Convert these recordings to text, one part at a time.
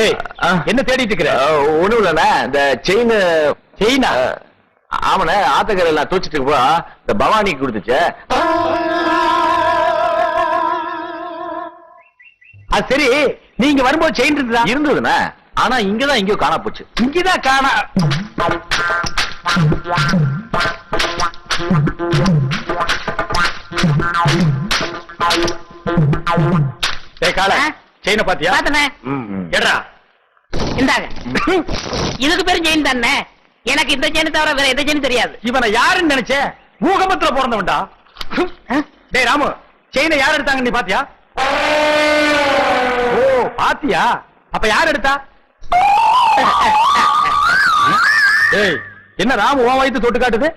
ஏய் என்ன தேடிட்டு இருக்கிற? ஒண்ணும் இல்லண்ணே, இந்த செயினா ஆமாண்ணே, ஆத்தக்கரை எல்லாம் தூச்சிட்டு போ இந்த பவானிக்கு கொடுத்துச்சு. அது சரி, நீங்க வரும்போது செயின் இருக்குதா? இருந்ததுண்ணே, ஆனா இங்கதான் எங்கயோ காணா போச்சு. இங்கதான் காணா. கால செயினை பாத்தியா? பாத்தனே. எடா இந்தாங்க. இதுக்கு பேரும் செயின் தானே. எனக்கு இந்த செயின் தவிர வேற எந்த செயின் தெரியாது. இவனை யாருன்னு நினைச்ச? பூகம்பத்துல பிறந்தவன்டா. டேய் ராமு, செயினை யார் எடுத்தாங்க நீ பாத்தியா? ஓ பாத்தியா? அப்ப யார் எடுத்தா? ஏய் என்ன ராமு உன் வயித்து தொட்டு காட்டுது?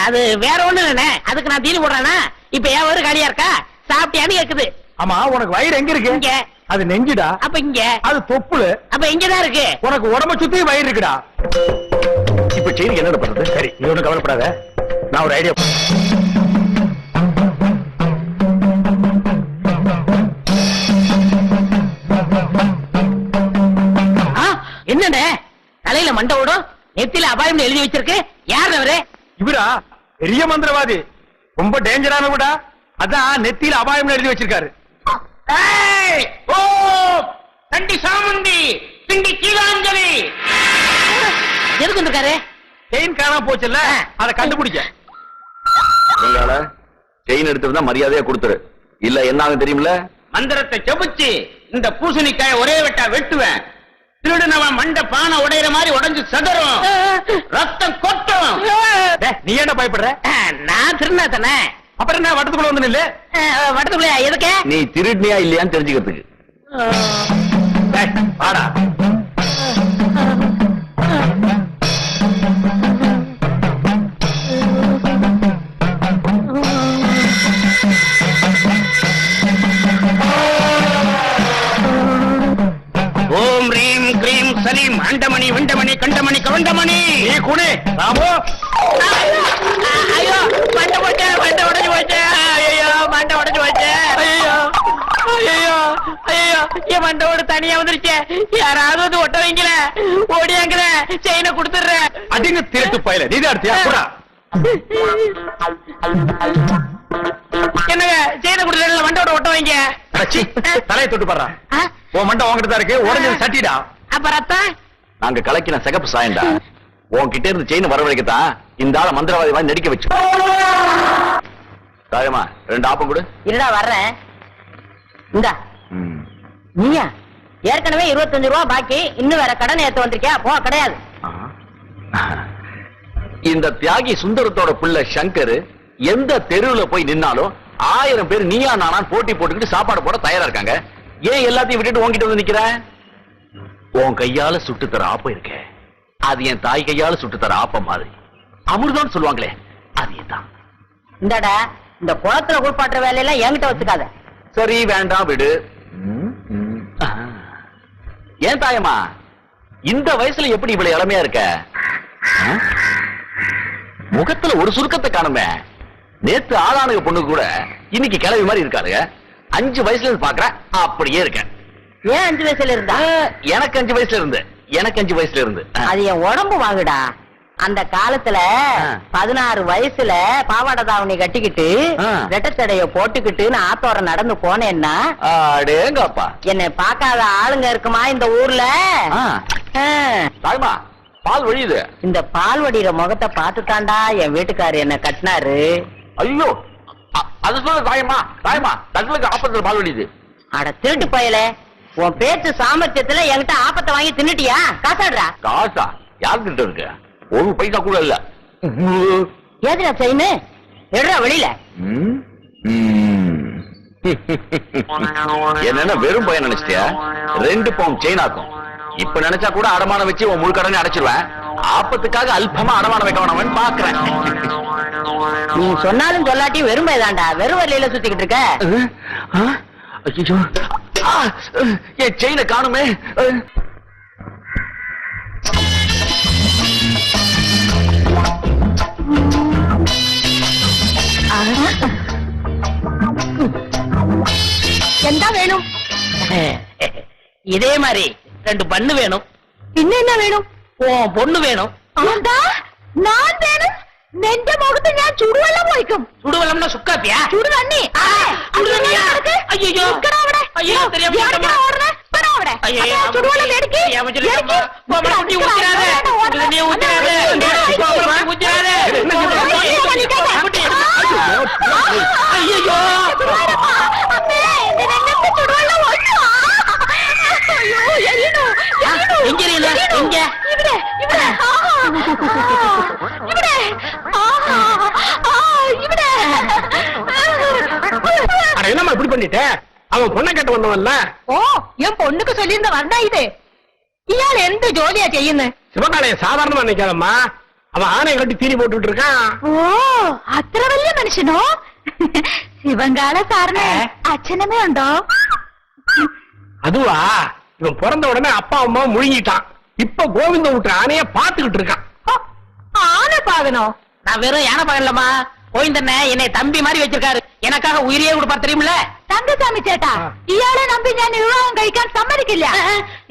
அது வேற ஒண்ணு இல்லைண்ணே, அதுக்கு நான் தீனி போடுறேன்னா இப்ப என் வயிறு காலியா இருக்கா? சாப்பிட்டியான்னு கேக்குது. ஆமா, உனக்கு வயிறு எங்க இருக்கு? இங்க. அது நெஞ்சுடா. அப்ப இங்க. அது தொப்புளு. அப்ப இங்கதான் இருக்கு. உனக்கு உடம்ப சுத்தி வயிறு இருக்குடா. இப்ப செயின் என்ன பண்றது? சரி, நீ ஒண்ணு கவலைப்படாத, நான் ஒரு ஐடியா. என்னண்ணே தலையில மண்டை ஓடும், நெத்தில அபாயம் எழுதி வச்சிருக்கு? யார் அவரு? இவரா? பெரிய மந்திரவாதி, ரொம்ப டேஞ்சரான விடா. அதான் நெத்தியில அபாயம் எழுதி வச்சிருக்காரு. ஓ தண்டி சாமுண்டி திண்டி கீழாஞ்சலி. எதுக்கு வந்திருக்காரு? செயின் காணாம போச்சுல்ல, அதை கண்டுபிடிக்க. செயின் எடுத்து மரியாதையா கொடுத்துரு, இல்ல என்ன ஆகும் தெரியுமில்ல? மந்திரத்தை செபிச்சு இந்த பூசணிக்காய ஒரே வெட்டா வெட்டுவேன். திருடுனவன் மண்ட பானை உடையிற மாதிரி உடைஞ்சு சதறும், ரத்தம் கொட்டும். நீ என்ன பயப்படுற? நான் திருநா தானே. அப்புறம் என்ன வட்டத்துக்குள்ள வந்து நில்லு. வட்டத்துக்குள்ள எதுக்கு? நீ திருடினியா இல்லையான்னு தெரிஞ்சுக்கிறதுக்கு. வாடா. ஓம் ரீம் கிரீம் சலீம் அண்டமணி விண்டமணி கண்டமணி கவண்டமணி. நீ குனி ராமு. ஐயோ மண்டை போச்சு, மண்டை உடைஞ்சு போச்சு. ஐயோ மண்டை உடைஞ்சு போச்சு. ஐயோ ஐயோ ஐயோ என் மண்டோட தனியா வந்துருச்சு. யாராவது வந்து ஒட்ட வைக்கல, ஓடியாங்கிற செயினை கொடுத்துடுறேன். அதிக திருட்டு பயல, நீதான் எடுத்தியா? கூட என்னங்க செயினை கொடுத்துட மண்டோட ஒட்ட வைங்க. தலையை தொட்டு பாடுறா. உன் மண்டை உங்ககிட்ட தான் இருக்கு, உடஞ்சது சட்டிடா. அப்ப ரத்தம் நாங்க கலக்கின சிகப்பு சாயண்டா. உன்கிட்ட இருந்து செயின் வரவழைக்கத்தான் இந்த ஆள மந்திரவாதி வாங்கி நடிக்க வச்சு. தாயமா 2 ஆப்பம் கொடு. இருடா வர்றேன். இந்தா. நீயா? ஏற்கனவே 25 ரூபா பாக்கி, இன்னும் வேற கடன் ஏத்து வந்திருக்கியா? போ கிடையாது. இந்த தியாகி சுந்தரத்தோட பிள்ளை சங்கர் எந்த தெருவுல போய் நின்னாலும் 1000 பேர் நீயா நானான் போட்டி போட்டுக்கிட்டு சாப்பாடு போட தயாரா இருக்காங்க. ஏன் எல்லாத்தையும் விட்டுட்டு உன்கிட்ட வந்து நிக்கிற? உன் கையால சுட்டு தர ஆப்பம் இருக்க, அது என் தாய் கையால சுட்டு தர ஆப்பம் மாதிரி. அமிர்தம் சொல்லுவாங்களே, அது தான். இந்தடா, இந்த குளத்துல குளிப்பாட்டுற வேலையெல்லாம் என்கிட்ட வச்சுக்காத. சரி வேண்டாம் விடு. ஏன் தாயம்மா இந்த வயசுல எப்படி இவ்வளவு இளமையா இருக்க? முகத்துல ஒரு சுருக்கத்தை காணுமே. நேத்து ஆளானுக பொண்ணு கூட இன்னைக்கு கிளவி மாதிரி இருக்காருங்க. 5 வயசுல இருந்து பாக்குறேன், அப்படியே இருக்கேன். ஏன் 5 வயசுல இருந்தா? எனக்கு 5 வயசுல இருந்து. எனக்கு 5 வயசுல இருந்து. அது என் உடம்பு வாங்குடா. அந்த காலத்துல 16 வயசுல பாவாடை தாவணி கட்டிக்கிட்டு ரெட்டத்தடைய போட்டுக்கிட்டு நான் ஆத்தோர நடந்து போனேன்னா அடேங்கப்பா, என்னை பார்க்காத ஆளுங்க இருக்குமா இந்த ஊர்ல? தாய்மா பால் வழியுது. இந்த பால் வடிகிற முகத்தை பார்த்துட்டாண்டா என் வீட்டுக்காரர் என்ன கட்டினாரு. ஐயோ அது சொல்ல தாயம்மா, தாயம்மா தங்களுக்கு ஆப்பத்துல பால் வழியுது. அட திருட்டு பயலே, உன் பேச்சு சாமர்த்தியத்துல என்கிட்ட ஆப்பத்தை வாங்கி தின்னுட்டியா? காசாடுறா. காசா? யாருக்கிட்ட இருக்கு? ஒரு பைசா கூட இல்ல. ஏதுடா செயினு? எடுறா வெளியில. என்ன வெறும் பையன் நினைச்சிட்டியா? 2 பவுன் செயின் ஆக்கும். இப்ப நினைச்சா கூட அடமானம் வச்சு உன் முழு கடனை அடைச்சிருவேன். ஆப்பத்துக்காக அல்பமா அடமானம் வைக்க வேணாமன்னு பாக்குறேன். நீ சொன்னாலும் சொல்லாட்டி வெறும் பையதாண்டா. வெறும் வழியில சுத்திக்கிட்டு இருக்க. என் செயினை காணுமே. என்ன வேணும்? இதே மாதிரி 2 பண்ணு வேணும். പിന്നെ എന്നാ വേണം? உன் பொண்ணு வேணும். എന്താ ഞാൻ വേണം? നിന്റെ മുഖത്ത് ഞാൻ ചുടുവെള്ളം ഒഴിക്കും. சுடுவெள்ளம்னா சுக்காப்பியா? ചുടുതണ്ണി. ചുടുതണ്ണിയാ? അയ്യോ. ஐயோ, தெரியாம சொல்லிட்டேம்மா. ஐயோ, ചുടുവെള്ളം മേടിക്ക്. தெரியாம சொல்லிட்டேம்மா. கோமல குட்டி ஊத்துறாத. நீ ஊத்துறாத. கோமல ஊத்துறாத. குட்டி. ஐயோ. അമ്മേ, നിനക്ക് ചുടുവെള്ളം ഒഴിച്ചോ? അയ്യോ, എരിയുന്നു. எங்க எரியுது? எங்க? ഇവിടെ ഇവിടെ ഇവിടെ ഇവിടെ அட என்னம்மா இப்படி பண்ணிட்ட? அவன் பொண்ணை கேட்டு வந்தவன்ல. ഓ என் பொண்ணுக்கு சொல்லியிருந்த வரண்டா இது. ഇയാൾ എന്ത് ജോലിയാ ചെയ്യുന്നത്? சிவகாலைய சாதாரணமா நினைக்காதம்மா. அவன் ஆணையை கட்டி தீனி போட்டுட்டு இருக்கான். ഓ അത്ര വലിയ മനുഷ്യനോ? ശിവങ്കാല സാറിന് അച്ഛനമ്മേ ഉണ്ടോ? அதுவா, இவன் பிறந்த உடனே அப்பா அம்மா முழுங்கிட்டான். இப்ப கோவிந்த விட்டு ஆணைய பாத்துக்கிட்டு இருக்கான். ആന പാകനോ? நான் வெறும் யானை பகல்லம்மா. கோவிந்தண்ண என்னை தம்பி மாதிரி வச்சிருக்காரு. எனக்காக உயிரியே கொடுப்பார் தெரியுமில்ல? തങ്കസ്വാമി ചേട്ടാ, ഇയാളെ നമ്പി ഞാൻ വിവാഹം കഴിക്കാൻ സമ്മതിക്കില്ല.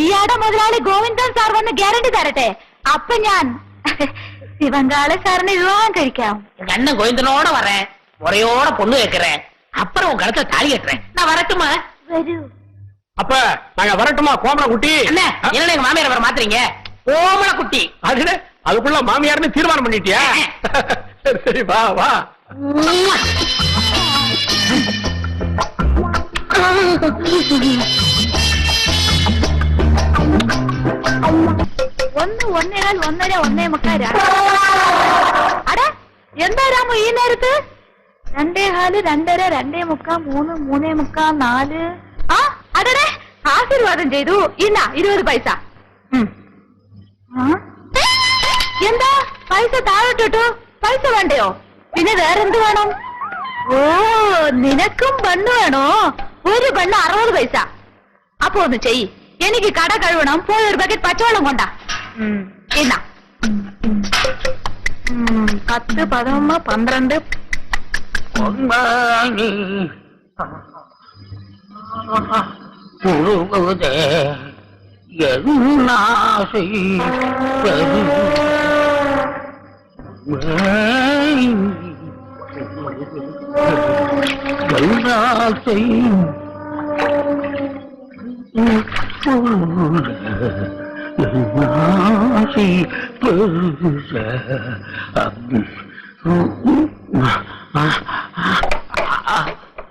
ഇയാളുടെ മുതലാളി ഗോവിന്ദൻ സാർ വന്ന് ഗ്യാരണ്ടി തരട്ടെ. അപ്പൊ ഞാൻ ശിവങ്കാല സാറിന് വിവാഹം കഴിക്കാം. எங்க அண்ணன் கோவிந்தனோட வரேன். முறையோட பொண்ணு வைக்கிறேன். அப்புறம் உன் கழுத்துல தாலி கட்டுறேன். நான் வரட்டுமா? വരൂ. அப்ப நாங்க வரட்டுமா கோமல குட்டி? அண்ணே, என்ன எங்க மாமியார் வர மாத்துறீங்க? ஓமல குட்டி. அதுக்குள்ள மாமியார்னு தீர்மானம் பண்ணிட்டியா? சரி சரி, வா வா. ഒന്ന് ഒന്നേകാൽ ഒന്നര ഒന്നേ മുക്കാൽ അട എന്താ രാമു ഈ നേരത്ത്? 2:15 2:30 2:45 3 3:45 4 ആ അടടെ ആശീർവാദം ചെയ്തു. ഇന്ന 20 പൈസ. എന്താ പൈസ താഴോട്ടിട്ടു? പൈസ വേണ്ടയോ? പിന്നെ വേറെന്ത് വേണം? ഓ നിനക്കും ബണ്ണ് വേണോ? ഒരു ബണ്ണ് 60 പൈസ. അപ്പൊ ഒന്ന് ചെയ്യ്, എനിക്ക് കട കഴുകണം. പോയി ഒരു ബക്കറ്റ് പച്ചവെള്ളം കൊണ്ടാ. ഇന്ന 10 11 12 முழுவதே என்னாசை என்னாசை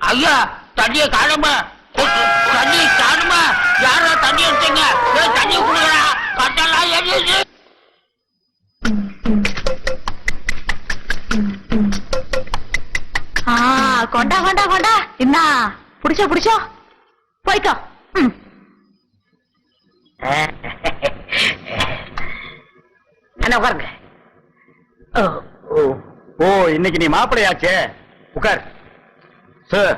ஐயா, தண்ணிய காணுமா? தண்ணி காணுமா? யாரோ தண்ணி வச்சீங்க? தண்ணி குடுக்கறா. கட்டெல்லாம் எரியுது. கொண்டா கொண்டா கொண்டா. என்ன புடிச்சோ புடிச்சோ, போய்க்கோ. என்ன உட்காருங்க. ஓ இன்னைக்கு நீ மாப்பிளையாச்சே, உட்கார். சார்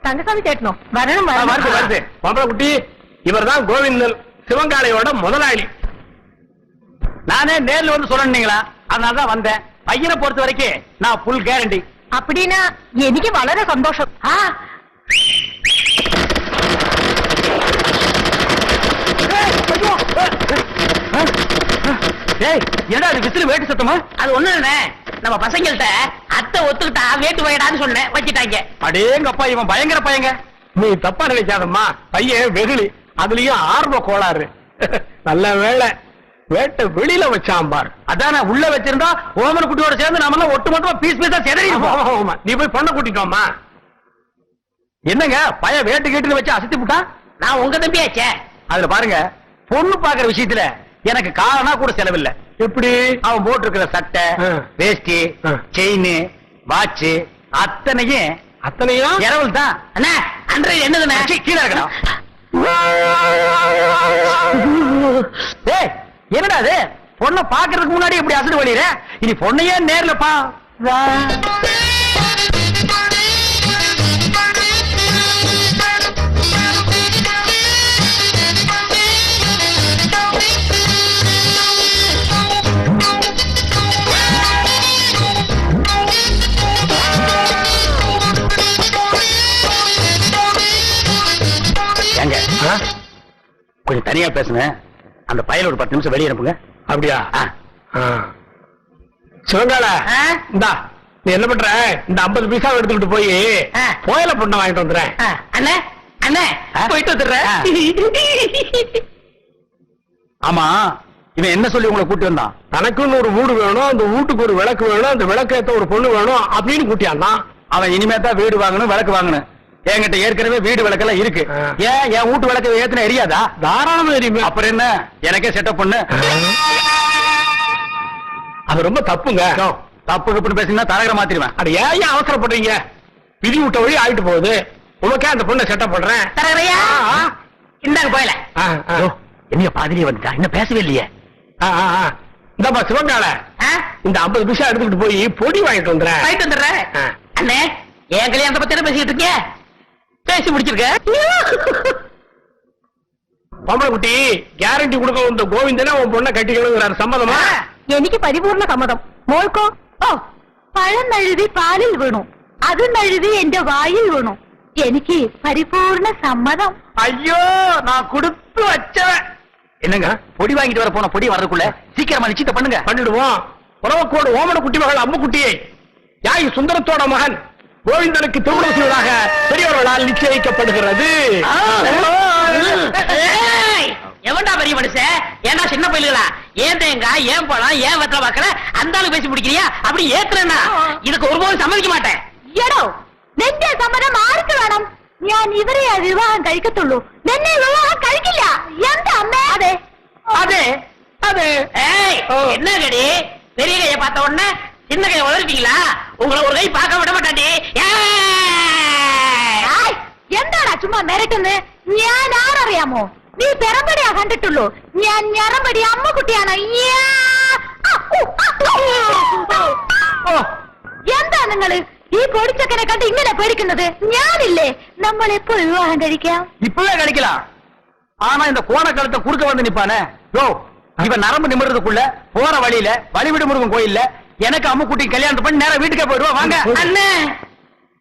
தங்கசாமி கேட்டனோ வரணும் வருது வருது. மாப்பிள குட்டி, இவர் தான் கோவிந்தன், சிவங்காலையோட முதலாளி. நானே நேர்ல வந்து சொல்லணுங்களா, அதனாலதான் வந்தேன். பையனை பொறுத்த வரைக்கும் நான் ஃபுல் கேரண்டி. அப்படின்னா எனக்கு വളരെ சந்தோஷம். என்னடா அது விசிறு வேட்டு சத்தமா? அது ஒண்ணு இல்ல, நம்ம பசங்கள்ட்ட அத்தை ஒத்துக்கிட்டா வேட்டு வயடான்னு சொன்னேன், வச்சுட்டாங்க. அடேங்கப்பா, இவன் பயங்கர பையங்க. நீ தப்பா நினைக்காதம்மா, பையன் வெகுளி, அதுலயும் ஆர்வ கோளாறு. நல்ல வேளை வேட்டை வெளியில வச்சான் பார். அதான உள்ள வச்சிருந்தா ஓமன குட்டியோட சேர்ந்து நாமெல்லாம் ஒட்டு மொத்தமா பீஸ் பீஸா செதறிடுவோம். நீ போய் பொண்ணை கூட்டிட்டோமா? என்னங்க பையன் வேட்டு கேட்டு வச்சு அசத்தி விட்டா? நான் உங்க தம்பியாச்சே. அதுல பாருங்க, பொண்ணு பாக்குற விஷயத்துல எனக்கு காரணா கூட செலவில்லை. எப்படி? அவன் போட்டு இருக்கிற சட்டை, வேஷ்டி, செயின், வாட்ச் அத்தனையும் இரவல் தான். அண்ணா, அன்றைய என்னதுண்ணே? கீழே இருக்கணும். என்னடா அது? பொண்ணை பாக்குறதுக்கு முன்னாடி இப்படி அசடு வழியிற? இனி பொண்ணையே நேர்ல பா. தனியா பேசுனேன். அந்த பையல ஒரு 10 நிமிஷம் வெளியே அனுப்புங்க. அப்படியா? சிவங்கால இந்தா நீ என்ன பண்ற, இந்த 50 பைசா எடுத்துக்கிட்டு போய் கோயில பொண்ணை வாங்கிட்டு வந்துடுறேன். அண்ணே அண்ணே போயிட்டு வந்துடுறேன். ஆமா, இவன் என்ன சொல்லி உங்களை கூட்டி வந்தான்? தனக்குன்னு ஒரு வீடு வேணும், அந்த வீட்டுக்கு ஒரு விளக்கு வேணும், அந்த விளக்கு ஏத்த ஒரு பொண்ணு வேணும் அப்படின்னு கூட்டியான்னா. அவன் இனிமே தான் வீடு வாங்கணும், விளக்கு வாங்கணும். என்கிட்ட ஏற்கனவே வீடு விளக்கெல்லாம் இருக்கு. ஏன் என் வீட்டு விளக்கு ஏத்துன எரியாதா? தாராளமா தெரியுமே. அப்புறம் என்ன, எனக்கே செட்டப் பண்ணு. அது ரொம்ப தப்புங்க. தப்பு தப்புன்னு பேசினா தலைவரை மாத்திருவேன். அது ஏன் அவசரப்படுறீங்க? விதி விட்ட வழி ஆயிட்டு போகுது. உனக்கே அந்த பொண்ணை செட்டப் பண்றேன். தரகரையா இந்தாங்க போயல. என்ன பாதிரியே வந்துட்டா, இன்னும் பேசவே இல்லையே. இந்தப்பா சிவங்கால, இந்த 50 பைசா எடுத்துக்கிட்டு போய் பொடி வாங்கிட்டு வந்துடுறேன். போயிட்டு வந்துடுறேன். அண்ணே என் கல்யாணத்தை பத்தி என்ன பேசிட்டு இருக்கீங்க? பேசி முடிச்சிருக்க. பொம்பளை குட்டி கேரண்டி கொடுக்க வந்த கோவிந்தனே உன் பொண்ணை கட்டிக்கணுங்கிறாரு. சம்மதமா? എനിക്ക് പരിപൂർണ സമ്മതം. മോൾക്കോ? ഓ, പഴം നഴുവി പാലിൽ വീണു, അത് നഴുവി എന്റെ വായിൽ വീണു. എനിക്ക് പരിപൂർണ സമ്മതം. ஐயோ, நான் கொடுத்து வச்சவன். என்னங்க பொடி வாங்கிட்டு வர போன பொடி வர்றதுக்குள்ள சீக்கிரமா நிச்சயத்தை பண்ணுங்க. பண்ணிடுவோம். உறவக்கோடு ஓமன குட்டி மகள் அம்மு குட்டியை யாய் சுந்தரத்தோட மகன் கோவிந்தனுக்கு திருமணம் செய்வதாக பெரியவர்களால் நிச்சயிக்கப்படுகிறது. எவன்டா பெரிய மனுஷன்? ஏன்னா சின்ன பயிலுகளா? ஏன் தேங்காய், ஏன் பழம், ஏன் வெத்தலை பாக்கல அந்த ஆளு பேசி முடிக்கிறியா? அப்படி ஏத்துறேன்னா இதுக்கு ஒருபோதும் சம்மதிக்க மாட்டேன். എടോ, നിന്റെ സമ്മതം ആർക്ക് വേണം? ഞാൻ ഇവരെയാ വിവാഹം കഴിക്കത്തുള്ളൂ. നിന്നെ വിവാഹം കഴിക്കില്ല. എന്താ അമ്മേ? അതെ அது அது ஏய், என்ன கடி? பெரிய கையை பார்த்த உடனே சின்ன கையை வளர்ப்பீங்களா? உங்களை ஒரு கை பார்க்க விட மாட்டாண்டி. ആയ്, എന്താടാ ചുമ്മാ മിരട്ടുന്നത്? ഞാൻ ആരറിയാമോ? നീ പെറമ്പടിയാ കണ്ടിട്ടുള്ളൂ. ഞാൻ ഞറമ്പടി അമ്മക്കുട്ടിയാണ്. എന്താ നിങ്ങള് ഈ പൊടിച്ചക്കനെ കണ്ട് ഇങ്ങനെ പേടിക്കുന്നത്? ഞാനില്ലേ, നമ്മൾ എപ്പോ വിവാഹം കഴിക്കാം? இப்பவே கிடைக்கலாம். ஆனா இந்த கோணக்கழுத்தை குறுக்க வந்து நிப்பானே, யோ இவன் நரம்பு நிமிடுறதுக்குள்ள போற வழியில வழிவிடு முருகன் கோயில்ல எனக்கு அம்முக்குட்டி கல்யாணம் பண்ணி நேரம் வீட்டுக்கே போயிடுவா. வாங்க அண்ணே,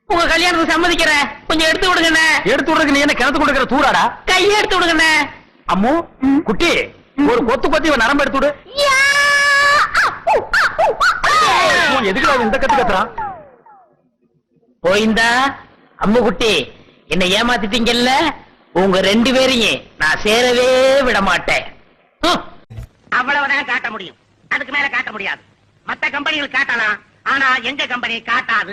உங்க கல்யாணத்துக்கு சம்மதிக்கிறேன். கொஞ்சம் எடுத்து விடுங்கண்ணே. எடுத்து விடுறதுக்கு நீ என்ன கிணத்து கொடுக்கிற தூராடா? கையை எடுத்து விடுங்கண்ணே. அம்மு குட்டி, ஒரு கொத்து கொத்தி இவன் நரம்பு எடுத்து விடு. எதுக்கு இந்த கத்து கத்துறான்? போயிந்தா அம்முக்குட்டி, என்னை ஏமாத்திட்டீங்கல்ல, உங்க 2 பேரையும் நான் சேரவே விட மாட்டேன். அவ்வளவுதான் காட்ட முடியும், அதுக்கு மேல காட்ட முடியாது. மத்த கம்பெனிகள் காட்டலாம், ஆனா எங்க கம்பெனி காட்டாது.